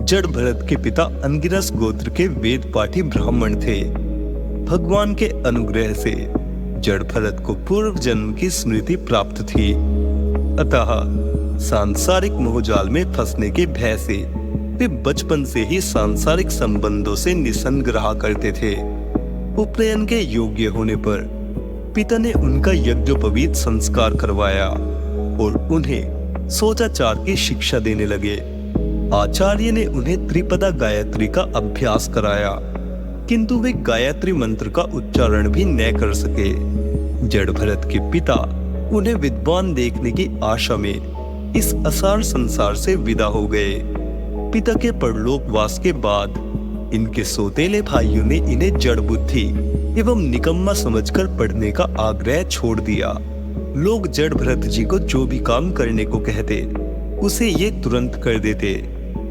जड़ भरत के पिता अंगिरस गोत्र के वेद पाठी ब्राह्मण थे। भगवान के अनुग्रह से जड़ भरत को पूर्व जन्म की स्मृति प्राप्त थी, अतः सांसारिक मोहजाल में फंसने के भय से वे बचपन से ही सांसारिक संबंधों से निसंग रहा करते थे। उपनयन के योग्य होने पर पिता ने उनका यज्ञोपवीत संस्कार करवाया और उन्हें सोचाचार की शिक्षा देने लगे। आचार्य ने उन्हें त्रिपदा गायत्री का अभ्यास कराया, किंतु वे गायत्री मंत्र का उच्चारण भी न कर सके। जड़ भरत के पिता उन्हें विद्वान देखने की आशा में इस असार संसार से विदा हो गए। पिता के परलोकवास के बाद इनके सौतेले भाइयों ने इन्हें जड़ बुद्धि एवं निकम्मा समझकर पढ़ने का आग्रह छोड़ दिया। लोग जड़ भरत जी को जो भी काम करने को कहते उसे ये तुरंत कर देते।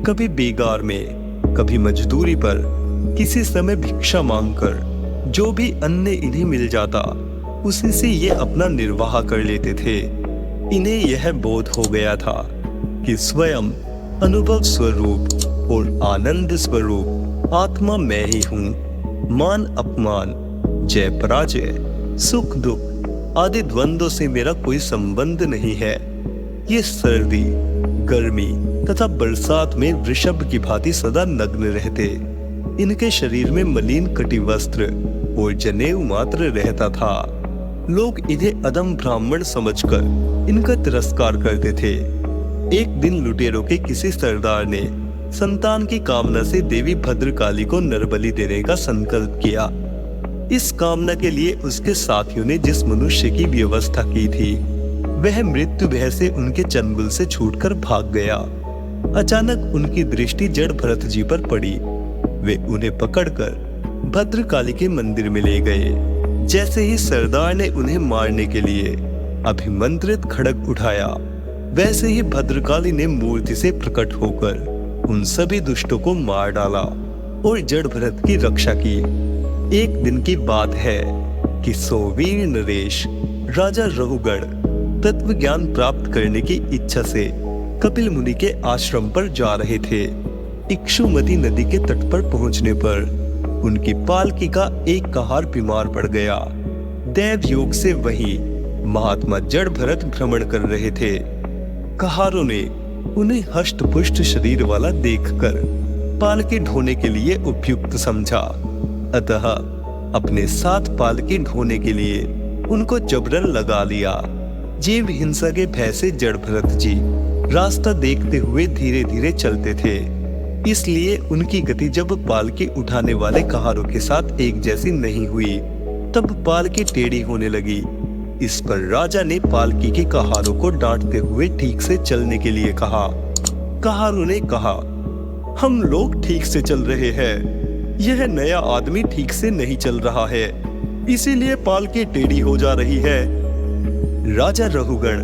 कभी बेगार में, कभी मजदूरी पर, किसी समय भिक्षा मांगकर जो भी अन्न इन्हें मिल जाता उसी से ये अपना निर्वाह कर लेते थे। इन्हें यह बोध हो गया था कि स्वयं अनुभव स्वरूप और आनंद स्वरूप आत्मा मैं ही हूँ। मान अपमान, जय पराजय, सुख दुख आदि द्वंद्वों से मेरा कोई संबंध नहीं है। ये सर्दी, गर्मी तथा बरसात में वृषभ की भांति सदा नग्न रहते। इनके शरीर में मलिन कटी वस्त्र और जनेऊ मात्र रहता था। लोग इन्हें अधम ब्राह्मण समझकर इनका तिरस्कार करते थे। एक दिन लुटेरों के किसी सरदार ने संतान की कामना से देवी भद्रकाली को नरबलि देने का संकल्प किया। इस कामना के लिए उसके साथियों ने जिस मनुष्य की व्यवस्था की थी वह मृत्यु भय से उनके चंगुल से छूटकर भाग गया। अचानक उनकी दृष्टि जड़ भरत जी पर पड़ी। वे उन्हें पकड़कर भद्रकाली के मंदिर में ले गए। जैसे ही सरदार ने उन्हें मारने के लिए अभिमंत्रित खड्ग उठाया, वैसे ही भद्रकाली ने मूर्ति से प्रकट होकर उन सभी दुष्टों को मार डाला और जड़ भरत की रक्षा की। एक दिन की बात है कि सोवीर नरेश राजा रहुगढ़ तत्व ज्ञान प्राप्त करने की इच्छा से कपिल मुनि के आश्रम पर जा रहे थे। इक्षुमती नदी के तट पर पहुंचने पर उनकी पालकी का एक कहार बीमार पड़ गया। दैव योग से वही महात्मा जड़ भरत भ्रमण कर रहे थे। कहारों ने उन्हें हष्ट पुष्ट शरीर वाला देखकर पालकी ढोने के लिए उपयुक्त समझा, अतः अपने साथ पालकी ढोने के लिए उनको जबरन लगा लिया। जीव हिंसा के भय से जड़ भरत जी रास्ता देखते हुए धीरे धीरे चलते थे, इसलिए उनकी गति जब पालकी उठाने वाले कहारों के साथ एक जैसी नहीं हुई तब पालकी टेढ़ी होने लगी। इस पर राजा ने पालकी के कहारों को डांटते हुए ठीक से चलने के लिए कहा। कहारों ने कहा, हम लोग ठीक से चल रहे हैं, यह नया आदमी ठीक से नहीं चल रहा है, इसीलिए पालकी टेढ़ी हो जा रही है। राजा रहुगण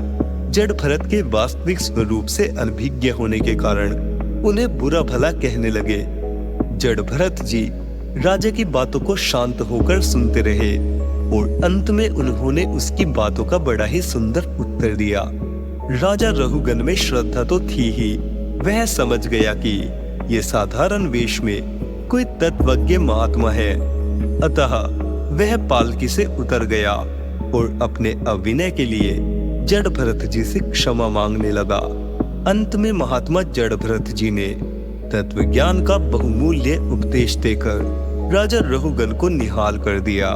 जड़ भरत के वास्तविक स्वरूप से अनभिज्ञ होने के कारण उन्हें बुरा भला कहने लगे। जड़ भरत जी राजा की बातों को शांत होकर सुनते रहे और अंत में उन्होंने उसकी बातों का बड़ा ही सुंदर उत्तर दिया। राजा रहुगन में श्रद्धा तो थी ही, वह समझ गया कि ये साधारण वेश में कोई तत्वज्ञ महात्मा है, अतः वह पालकी से उतर गया और अपने अविनय के लिए जड़ भरत जी से क्षमा मांगने लगा। अंत में महात्मा जड़ भरत जी ने तत्वज्ञान का बहुमूल्य उपदेश देकर राजा रहुगन को निहाल कर दिया।